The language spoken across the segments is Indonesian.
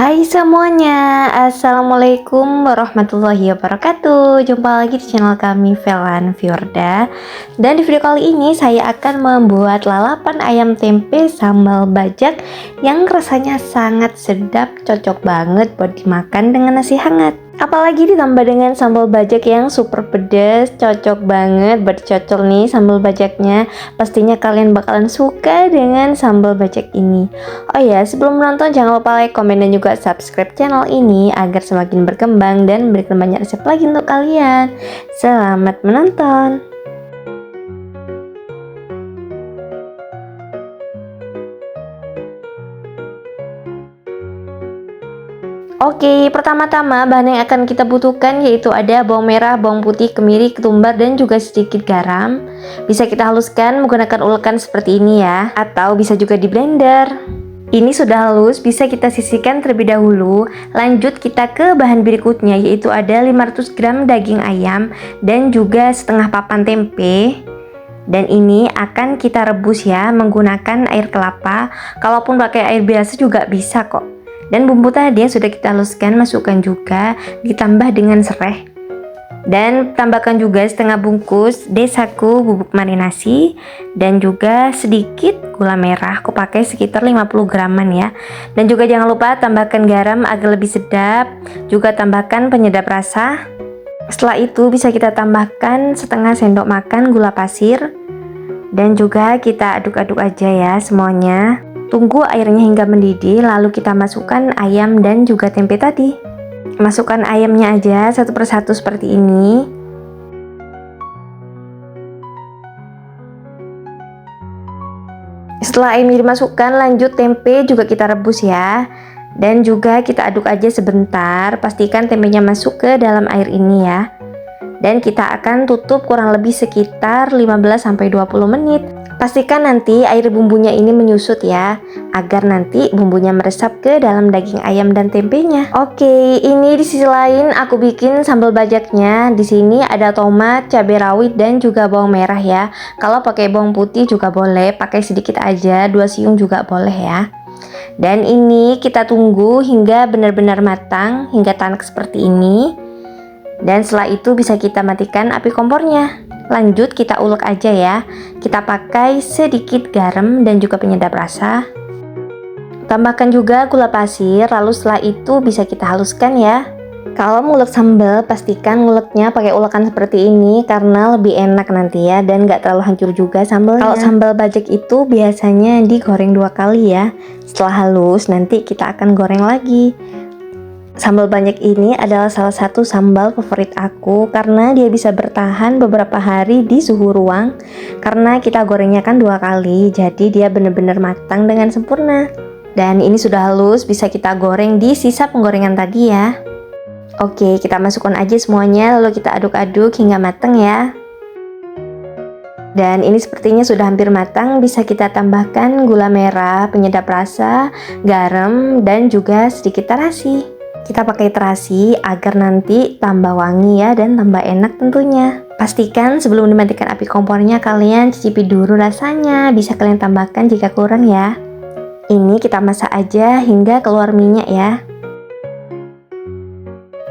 Hai semuanya, Assalamualaikum warahmatullahi wabarakatuh. Jumpa lagi di channel kami Velan Fiorda. Dan di video kali ini saya akan membuat lalapan ayam tempe sambal bajak yang rasanya sangat sedap, cocok banget buat dimakan dengan nasi hangat. Apalagi ditambah dengan sambal bajak yang super pedas, cocok banget buat dicocol nih sambal bajaknya. Pastinya kalian bakalan suka dengan sambal bajak ini. Oh ya, sebelum menonton jangan lupa like, komen, dan juga subscribe channel ini agar semakin berkembang dan memberikan banyak resep lagi untuk kalian. Selamat menonton. Oke, pertama-tama bahan yang akan kita butuhkan yaitu ada bawang merah, bawang putih, kemiri, ketumbar, dan juga sedikit garam. Bisa kita haluskan menggunakan ulekan seperti ini ya, atau bisa juga di blender. Ini sudah halus, bisa kita sisihkan terlebih dahulu. Lanjut kita ke bahan berikutnya yaitu ada 500 gram daging ayam dan juga setengah papan tempe. Dan ini akan kita rebus ya menggunakan air kelapa. Kalaupun pakai air biasa juga bisa kok. Dan bumbu tadi yang sudah kita haluskan masukkan juga, ditambah dengan serai. Dan tambahkan juga setengah bungkus desaku bubuk marinasi dan juga sedikit gula merah. Aku pakai sekitar 50 graman ya. Dan juga jangan lupa tambahkan garam agar lebih sedap. Juga tambahkan penyedap rasa. Setelah itu bisa kita tambahkan setengah sendok makan gula pasir. Dan juga kita aduk-aduk aja ya semuanya. Tunggu airnya hingga mendidih, lalu kita masukkan ayam dan juga tempe tadi. Masukkan ayamnya aja satu persatu seperti ini. Setelah ayamnya dimasukkan, lanjut tempe juga kita rebus ya. Dan juga kita aduk aja sebentar, pastikan tempenya masuk ke dalam air ini ya. Dan kita akan tutup kurang lebih sekitar 15-20 menit. Pastikan nanti air bumbunya ini menyusut ya, agar nanti bumbunya meresap ke dalam daging ayam dan tempenya. Oke, ini di sisi lain aku bikin sambal bajaknya. Di sini ada tomat, cabai rawit, dan juga bawang merah ya. Kalau pakai bawang putih juga boleh, pakai sedikit aja, 2 siung juga boleh ya. Dan ini kita tunggu hingga benar-benar matang, hingga tanak seperti ini. Dan setelah itu bisa kita matikan api kompornya. Lanjut kita ulek aja ya. Kita pakai sedikit garam dan juga penyedap rasa. Tambahkan juga gula pasir, lalu setelah itu bisa kita haluskan ya. Kalau ngulek sambal, pastikan nguleknya pakai ulekan seperti ini karena lebih enak nanti ya, dan gak terlalu hancur juga sambalnya. Kalau sambal bajak itu biasanya digoreng 2 kali ya. Setelah halus nanti kita akan goreng lagi. Sambal bajak ini adalah salah satu sambal favorit aku karena dia bisa bertahan beberapa hari di suhu ruang. Karena kita gorengnya kan 2 kali, jadi dia benar-benar matang dengan sempurna. Dan ini sudah halus, bisa kita goreng di sisa penggorengan tadi ya. Oke, kita masukkan aja semuanya lalu kita aduk-aduk hingga matang ya. Dan ini sepertinya sudah hampir matang, bisa kita tambahkan gula merah, penyedap rasa, garam, dan juga sedikit terasi. Kita pakai terasi agar nanti tambah wangi ya dan tambah enak tentunya. Pastikan sebelum dimatikan api kompornya kalian cicipi dulu rasanya, bisa kalian tambahkan jika kurang ya. Ini kita masak aja hingga keluar minyak ya.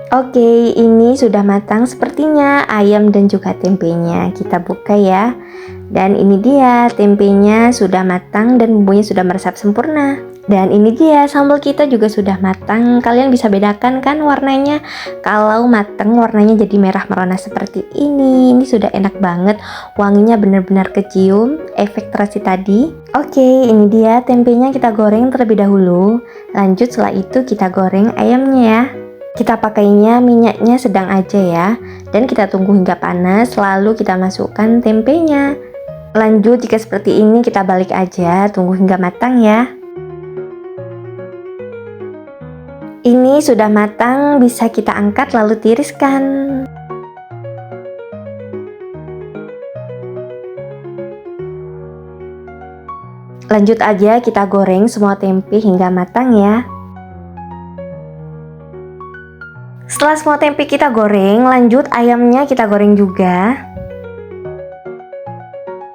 Oke, ini sudah matang sepertinya ayam dan juga tempenya. Kita buka ya. Dan ini dia tempenya sudah matang dan bumbunya sudah meresap sempurna. Dan ini dia sambal kita juga sudah matang. Kalian bisa bedakan kan warnanya. Kalau matang warnanya jadi merah merona seperti ini. Ini sudah enak banget. Wanginya benar-benar kecium. Efek terasi tadi. Oke, ini dia tempenya kita goreng terlebih dahulu. Lanjut setelah itu kita goreng ayamnya ya. Kita pakainya minyaknya sedang aja ya. Dan kita tunggu hingga panas. Lalu kita masukkan tempenya. Lanjut jika seperti ini kita balik aja. Tunggu hingga matang ya. Ini sudah matang, bisa kita angkat lalu tiriskan. Lanjut aja kita goreng semua tempe hingga matang ya. Setelah semua tempe kita goreng, lanjut ayamnya kita goreng juga.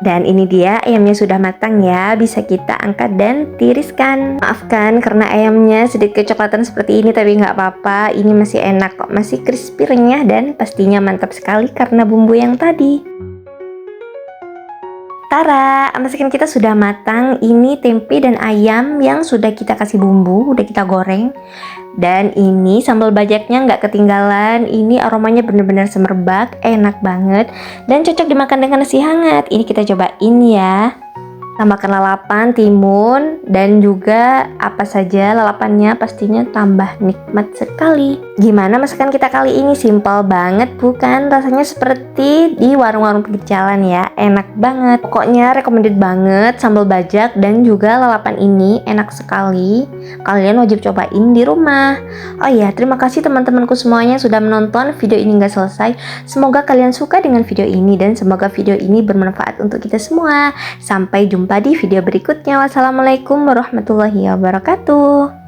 Dan ini dia ayamnya sudah matang ya, bisa kita angkat dan tiriskan. Maafkan karena ayamnya sedikit kecoklatan seperti ini, tapi nggak apa-apa, ini masih enak kok, masih crispy renyah dan pastinya mantap sekali karena bumbu yang tadi. Tara, masakan kita sudah matang. Ini tempe dan ayam yang sudah kita kasih bumbu, udah kita goreng. Dan ini sambal bajaknya nggak ketinggalan. Ini aromanya bener-bener semerbak, enak banget dan cocok dimakan dengan nasi hangat. Ini kita cobain ya. Tambahkan lalapan, timun, dan juga apa saja lalapannya, pastinya tambah nikmat sekali. Gimana masakan kita kali ini? Simpel banget bukan? Rasanya seperti di warung-warung pinggir jalan ya, enak banget. Pokoknya recommended banget sambal bajak dan juga lalapan ini enak sekali. Kalian wajib cobain di rumah. Oh iya, terima kasih teman-temanku semuanya yang sudah menonton video ini nggak selesai. Semoga kalian suka dengan video ini dan semoga video ini bermanfaat untuk kita semua. Sampai jumpa di video berikutnya. Wassalamualaikum warahmatullahi wabarakatuh.